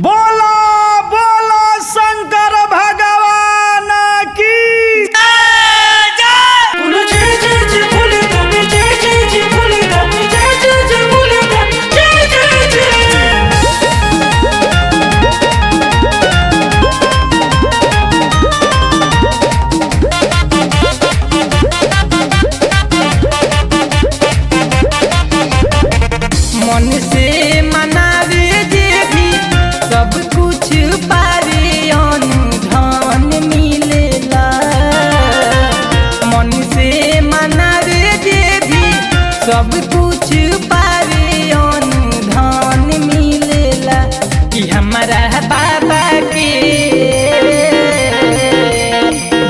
बोलो बोलो शंकर भगवान की मन से मनावे जे भी सब कुछ पावे अनुधान मिलेला। मन से मनावे जे भी सब कुछ पावे अनुधान मिलेला। कि हमारा बाबा के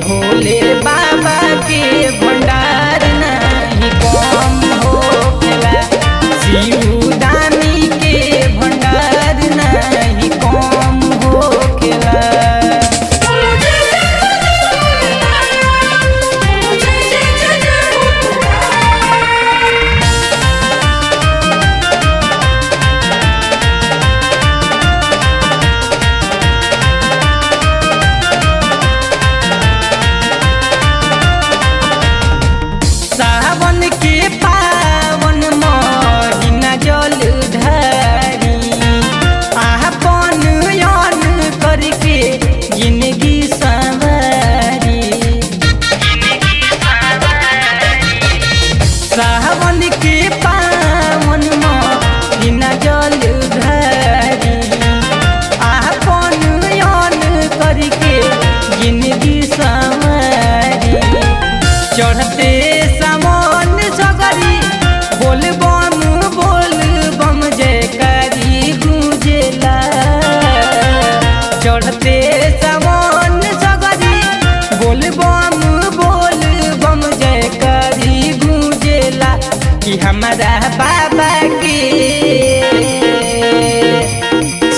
भोले बाबा के भंडार नहीं कम होखेला। शिवदानी के भंडार नहीं कम होखेला। सावन के पावन महीना जल ढारी आपन यान करके जिंदगी संवारी। सावन के पावन महीना जल ढारी आपन यान करके जिंदगी संवारी। चढ़ते सामान सगरी बोल बम जयकारी गूंजेला। चढ़ते सामान सगरी बोल बम जयकारी गूंजेला। कि हमारा बाबा के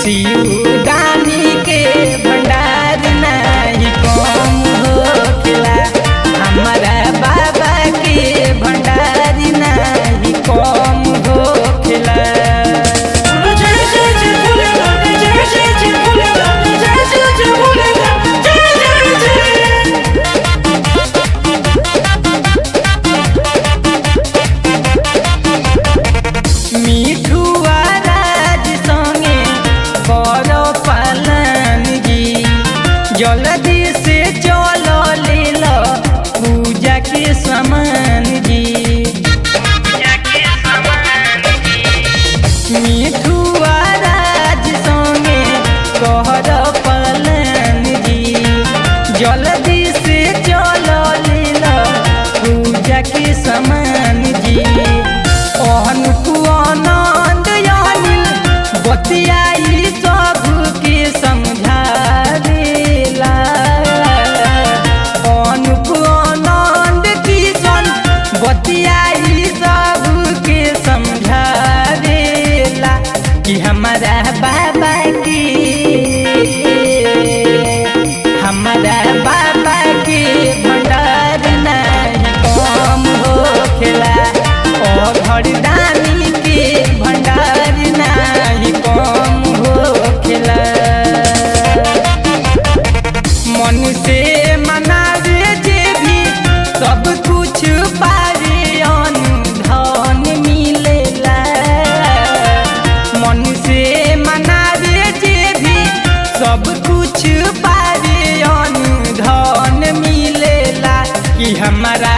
शिवदानी के भंडार नहीं कम होखेला। हमारा बाबा के भंडार नहीं कम होखेला। मिठुआ राज संगे करो पालन जी जल्दी से चलो ले लो पूजा के सामान जी। मिठुआ राज संगे करो पालन जी जल्दी से चलो ले लो पूजा के सामान जी। आनंद यानी बतियाई सबके समझावेला। आनंद किशन बतियाई सबके समझावेला। कि हमारा बाबा के भंडार नहीं कम होखेला। और घरदानी के भंडार नहीं कम होखेला। मन से मनावे जे भी सब कुछ पावे अनुधान मिलेला। मन से मनावे जे भी सब कुछ पावे अनुधान मिलेला। कि हमारा